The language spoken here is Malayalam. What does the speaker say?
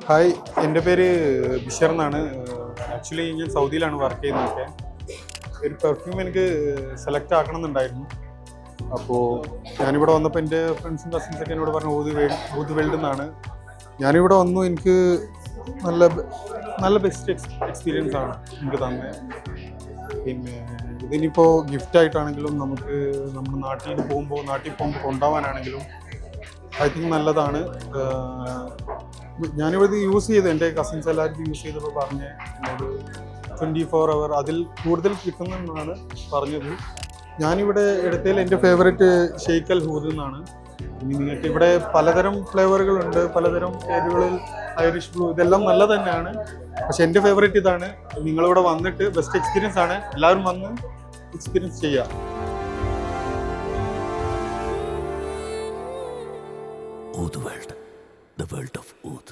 ഹായ്, എൻ്റെ പേര് ബിഷർ എന്നാണ്. ആക്ച്വലി ഞാൻ സൗദിയിലാണ് വർക്ക് ചെയ്യുന്നതൊക്കെ. ഒരു പെർഫ്യൂം എനിക്ക് സെലക്ട് ആക്കണം എന്നുണ്ടായിരുന്നു. അപ്പോൾ ഞാനിവിടെ വന്നപ്പോൾ എൻ്റെ ഫ്രണ്ട്സും കസിൻസൊക്കെ എന്നോട് പറഞ്ഞു ഊത് വേൾഡ് എന്നാണ്. ഞാനിവിടെ വന്നു. എനിക്ക് നല്ല നല്ല ബെസ്റ്റ് എക്സ്പീരിയൻസ് ആണ് എനിക്ക് തന്നെ. പിന്നെ ഇതിനിപ്പോൾ ഗിഫ്റ്റായിട്ടാണെങ്കിലും നമുക്ക് നമ്മുടെ നാട്ടിൽ പോകുമ്പോൾ കൊണ്ടുപോകാനാണെങ്കിലും ഐ തിങ്ക് നല്ലതാണ്. ഞാനിവിടെ യൂസ് ചെയ്ത് എൻ്റെ കസിൻസ് എല്ലാവർക്കും യൂസ് ചെയ്തപ്പോൾ പറഞ്ഞ് എന്നോട് 24 hour അതിൽ കൂടുതൽ കിട്ടുന്നെന്നാണ് പറഞ്ഞത്. ഞാനിവിടെ എടുത്തതിൽ എൻ്റെ ഫേവറേറ്റ് ഷെയ്ഖ് അൽ ഹൂദ് എന്നാണ്. ഇനി നിങ്ങൾക്ക് ഇവിടെ പലതരം ഫ്ലേവറുകളുണ്ട്, പലതരം പേരുകളിൽ ഐറിഷ് ബ്ലൂ, ഇതെല്ലാം നല്ല തന്നെയാണ്. പക്ഷെ എൻ്റെ ഫേവറേറ്റ് ഇതാണ്. നിങ്ങളിവിടെ വന്നിട്ട് ബെസ്റ്റ് എക്സ്പീരിയൻസ് ആണ്. എല്ലാവരും വന്ന് എക്സ്പീരിയൻസ് ചെയ്യുക. Oud World, the world of Oud.